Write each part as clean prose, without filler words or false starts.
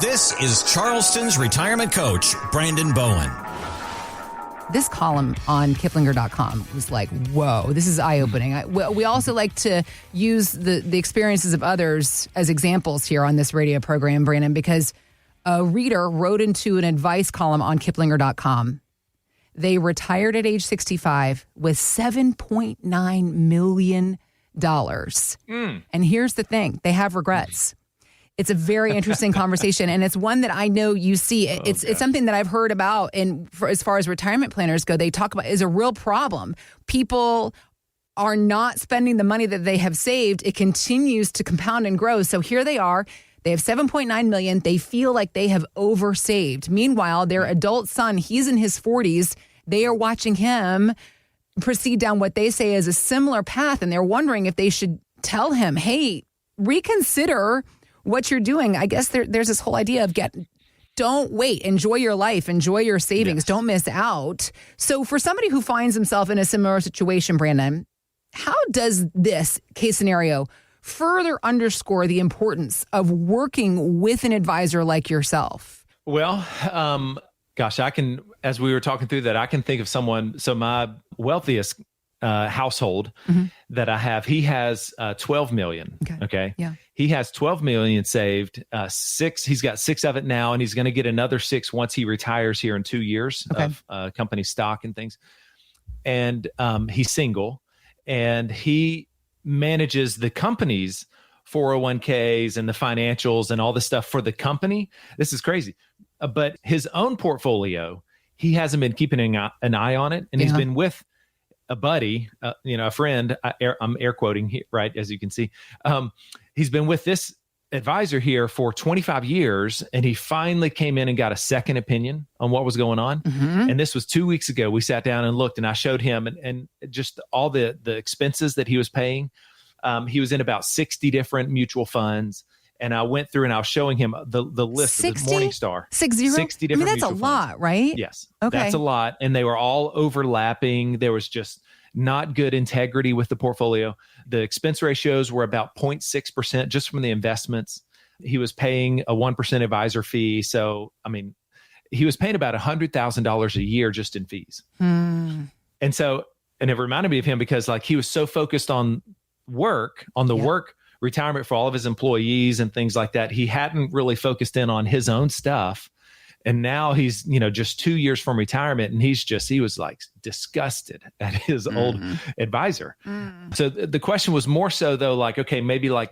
This is Charleston's retirement coach, Brandon Bowen. This column on Kiplinger.com was like, whoa, this is eye-opening. We also like to use the experiences of others as examples here on this radio program, Brandon, because a reader wrote into an advice column on Kiplinger.com. They retired at age 65 with $7.9 million. And here's the thing. They have regrets. It's a very interesting conversation, and it's one that I know you see. It's something that I've heard about, and as far as retirement planners go, they talk about is a real problem. People are not spending the money that they have saved. It continues to compound and grow. So here they are. They have $7.9 million. They feel like they have oversaved. Meanwhile, their adult son, he's in his 40s. They are watching him proceed down what they say is a similar path, and they're wondering if they should tell him, hey, reconsider what you're doing. I guess there's this whole idea of don't wait, enjoy your life, enjoy your savings, Don't miss out. So for somebody who finds himself in a similar situation, Brandon, how does this case scenario further underscore the importance of working with an advisor like yourself? Well, I can, as we were talking through that, I can think of someone. So my wealthiest household that I have, he has 12 million. Okay. Yeah. He has 12 million saved, he's got 6 of it now, and he's going to get another 6 once he retires here in 2 years of company stock and things. And he's single, and he manages the company's 401ks and the financials and all this stuff for the company. This is crazy. But his own portfolio, he hasn't been keeping an eye on it. And he's been with a buddy, a friend, I'm air quoting here, right, as you can see. He's been with this advisor here for 25 years, and he finally came in and got a second opinion on what was going on. And this was 2 weeks ago. We sat down and looked, and I showed him and just all the expenses that he was paying. He was in about 60 different mutual funds. And I went through and I was showing him the list 60? Of the Morningstar. 60? 60 different that's a lot, funds. Right? Yes. Okay. That's a lot. And they were all overlapping. There was just not good integrity with the portfolio. The expense ratios were about 0.6% just from the investments. He was paying a 1% advisor fee. So, he was paying about $100,000 a year just in fees. And so, and it reminded me of him because he was so focused on work, work retirement for all of his employees and things like that. He hadn't really focused in on his own stuff. And now he's, just 2 years from retirement, and he was disgusted at his old advisor. So the question was more so though, maybe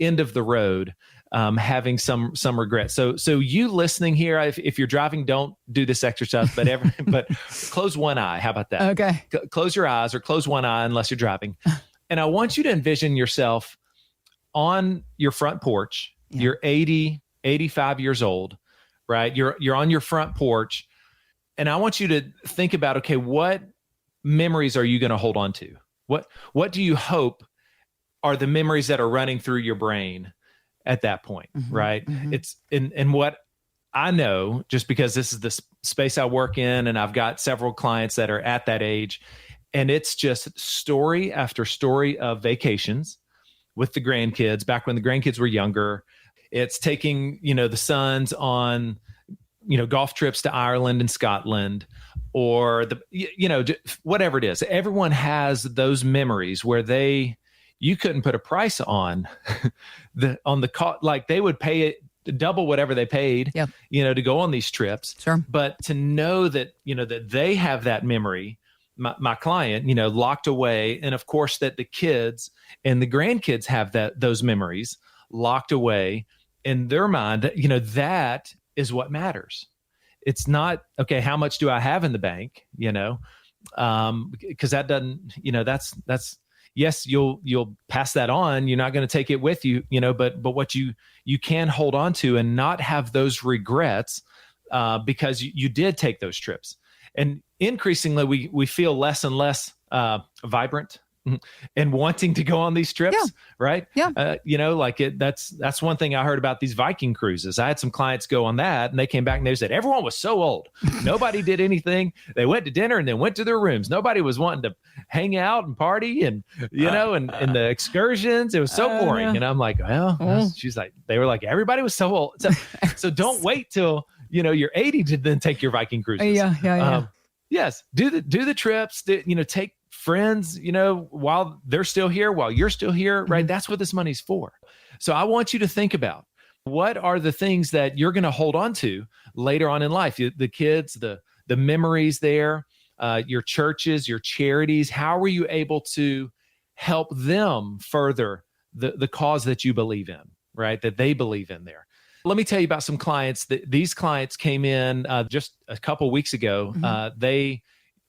end of the road, having some regret. So you listening here, if you're driving, don't do this exercise, but close one eye. How about that? Okay. Close your eyes or close one eye unless you're driving. And I want you to envision yourself on your front porch. You're 80, 85 years old, right? You're on your front porch. And I want you to think about, okay, what memories are you going to hold on to? What do you hope are the memories that are running through your brain at that point, right? It's and what I know, just because this is the space I work in, and I've got several clients that are at that age, and it's just story after story of vacations with the grandkids back when the grandkids were younger. It's taking, the sons on, golf trips to Ireland and Scotland, or whatever it is. Everyone has those memories where you couldn't put a price on on the cost. They would pay it double whatever they paid, to go on these trips. Sure. But to know that, that they have that memory, my client, locked away. And of course that the kids and the grandkids have those memories locked away in their mind, that is what matters. It's not, okay, how much do I have in the bank? Because that doesn't, that's, yes, you'll pass that on. You're not going to take it with you, but what you can hold on to and not have those regrets, because you did take those trips. And increasingly, we feel less and less vibrant and wanting to go on these trips, Yeah. right? Yeah. That's one thing I heard about these Viking cruises. I had some clients go on that, and they came back and they said everyone was so old. Nobody did anything. They went to dinner and then went to their rooms. Nobody was wanting to hang out and party and and the excursions. It was so boring. And I'm like, well, she's like, they were like, everybody was so old. So don't wait till you're 80 to then take your Viking cruises. Yes, do the trips. Take friends, while they're still here, while you're still here, right? That's what this money's for. So I want you to think about what are the things that you're going to hold on to later on in life. The kids, the memories there, your churches, your charities. How were you able to help them further the cause that you believe in, right? That they believe in there. Let me tell you about some clients. These clients came in just a couple of weeks ago. They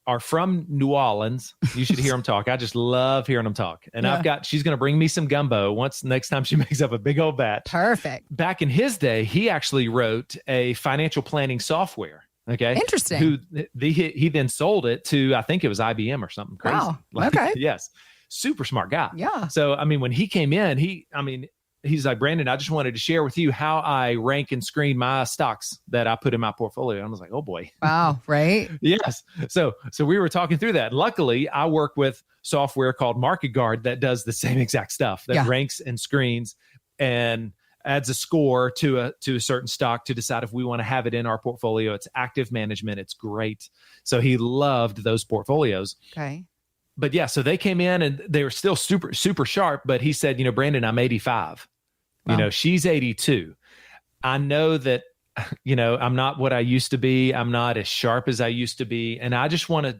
are from New Orleans. You should hear them talk. I just love hearing them talk. And she's going to bring me some gumbo next time she makes up a big old batch. Perfect. Back in his day, he actually wrote a financial planning software. Okay. Interesting. He then sold it to, I think it was IBM or something crazy. Wow. Okay. Yes. Super smart guy. Yeah. So, when he came in, he's like, Brandon, I just wanted to share with you how I rank and screen my stocks that I put in my portfolio. And I was like, oh boy. Wow. Right. Yes. So we were talking through that. Luckily, I work with software called Market Guard that does the same exact stuff, that ranks and screens and adds a score to a certain stock to decide if we want to have it in our portfolio. It's active management. It's great. So he loved those portfolios. Okay. But yeah, so they came in and they were still super, super sharp. But he said, Brandon, I'm 85. Wow. She's 82. I know that, I'm not what I used to be. I'm not as sharp as I used to be. And I just want to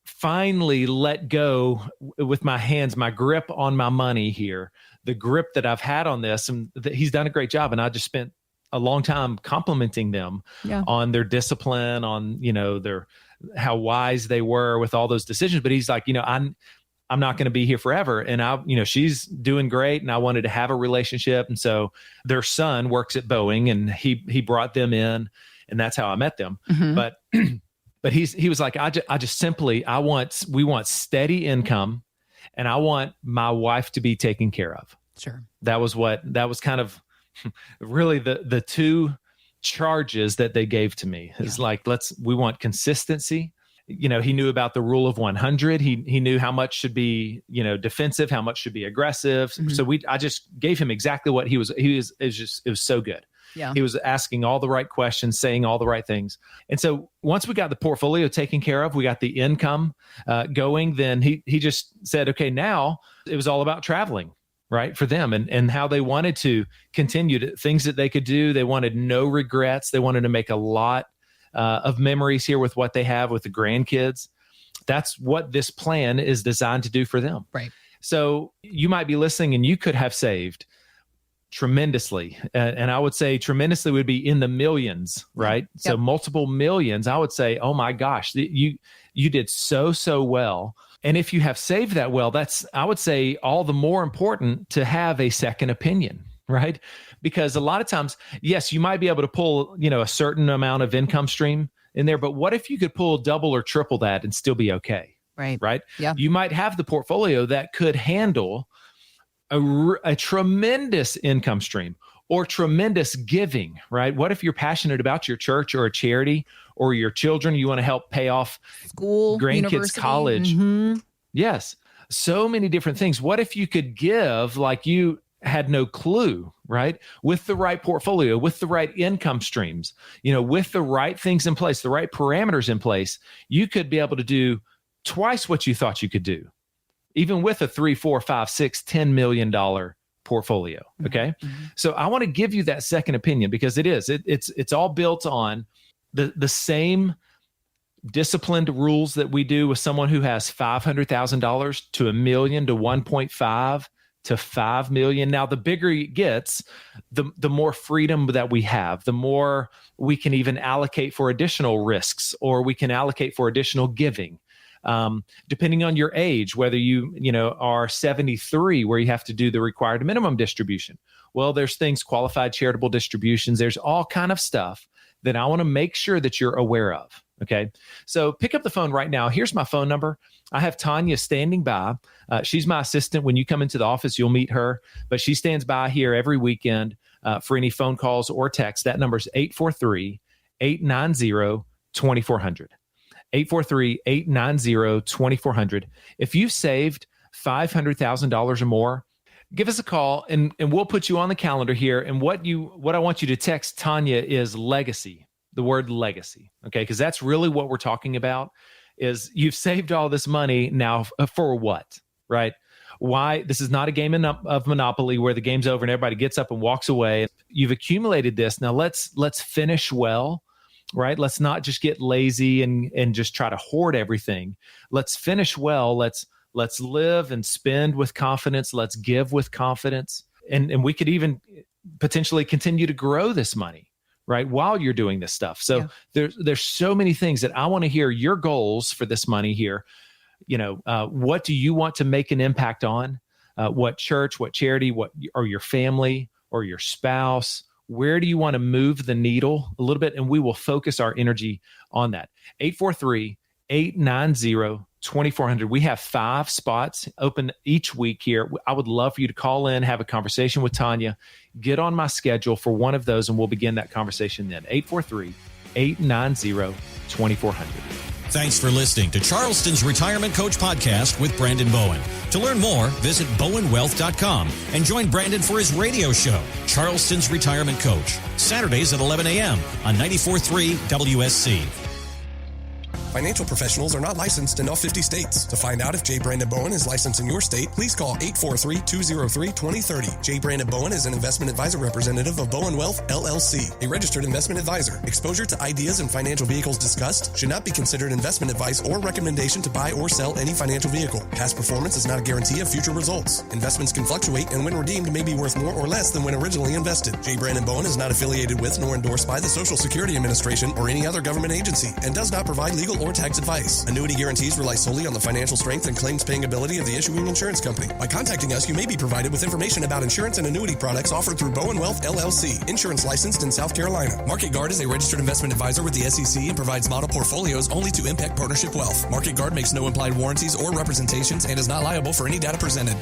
finally let go with my hands, my grip on my money here, the grip that I've had on this. And he's done a great job. And I just spent a long time complimenting them on their discipline, on, how wise they were with all those decisions. But he's like, I'm not going to be here forever. And she's doing great. And I wanted to have a relationship. And so their son works at Bowen and he brought them in, and that's how I met them. But he was like, we want steady income, and I want my wife to be taken care of. Sure. That was kind of really the two charges that they gave to me. It's like, we want consistency. He knew about the rule of 100. He knew how much should be, defensive, how much should be aggressive. So I just gave him exactly what he was. It was so good. Yeah. He was asking all the right questions, saying all the right things. And so once we got the portfolio taken care of, we got the income going, then he just said, okay, now it was all about traveling, right, for them and how they wanted to continue to things that they could do. They wanted no regrets. They wanted to make a lot of memories here with what they have with the grandkids. That's what this plan is designed to do for them. Right. So you might be listening and you could have saved tremendously. And I would say tremendously would be in the millions, right? Yep. So multiple millions. I would say, oh my gosh, you did so well. And if you have saved that well, that's, I would say, all the more important to have a second opinion, right? Because a lot of times, yes, you might be able to pull, a certain amount of income stream in there, but what if you could pull double or triple that and still be okay? Right. Right. Yeah. You might have the portfolio that could handle a tremendous income stream or tremendous giving, right? What if you're passionate about your church or a charity or your children? You want to help pay off school, grandkids' university. college. Yes. So many different things. What if you could give like you had no clue, right? With the right portfolio, with the right income streams, with the right things in place, the right parameters in place, you could be able to do twice what you thought you could do, even with a $3, $4, $5, $6, $10 million portfolio. Okay. So I want to give you that second opinion because it's all built on the same disciplined rules that we do with someone who has $500,000 to $1 million to 1.5 to 5 million. Now, the bigger it gets, the more freedom that we have, the more we can even allocate for additional risks, or we can allocate for additional giving. Depending on your age, whether you are 73, where you have to do the required minimum distribution. Well, there's things, qualified charitable distributions. There's all kind of stuff that I want to make sure that you're aware of. Okay. So pick up the phone right now. Here's my phone number. I have Tanya standing by. She's my assistant. When you come into the office, you'll meet her, but she stands by here every weekend for any phone calls or texts. That number is 843-890-2400. 843-890-2400. If you've saved $500,000 or more, give us a call and we'll put you on the calendar here. And what I want you to text Tanya is legacy, the word legacy. Okay. Because that's really what we're talking about is you've saved all this money now for what, right? Why? This is not a game of Monopoly where the game's over and everybody gets up and walks away. You've accumulated this. Now let's finish well, right? Let's not just get lazy and just try to hoard everything. Let's finish well. Let's live and spend with confidence. Let's give with confidence. And we could even potentially continue to grow this money, right? While you're doing this stuff. So there's so many things that I want to hear your goals for this money here. What do you want to make an impact on? What church, what charity, or your family or your spouse? Where do you want to move the needle a little bit? And we will focus our energy on that. 843-890-2400. We have 5 spots open each week here. I would love for you to call in, have a conversation with Tanya, get on my schedule for one of those, and we'll begin that conversation then. 843-890-2400. Thanks for listening to Charleston's Retirement Coach Podcast with Brandon Bowen. To learn more, visit bowenwealth.com and join Brandon for his radio show, Charleston's Retirement Coach, Saturdays at 11 a.m. on 94.3 WSC. Financial professionals are not licensed in all 50 states. To find out if J. Brandon Bowen is licensed in your state, please call 843-203-2030. J. Brandon Bowen is an investment advisor representative of Bowen Wealth, LLC, a registered investment advisor. Exposure to ideas and financial vehicles discussed should not be considered investment advice or recommendation to buy or sell any financial vehicle. Past performance is not a guarantee of future results. Investments can fluctuate and when redeemed may be worth more or less than when originally invested. J. Brandon Bowen is not affiliated with nor endorsed by the Social Security Administration or any other government agency and does not provide legal or tax advice. Annuity guarantees rely solely on the financial strength and claims paying ability of the issuing insurance company. By contacting us, you may be provided with information about insurance and annuity products offered through Bowen Wealth, LLC, insurance licensed in South Carolina. Market Guard is a registered investment advisor with the SEC and provides model portfolios only to Impact Partnership Wealth. Market Guard makes no implied warranties or representations and is not liable for any data presented.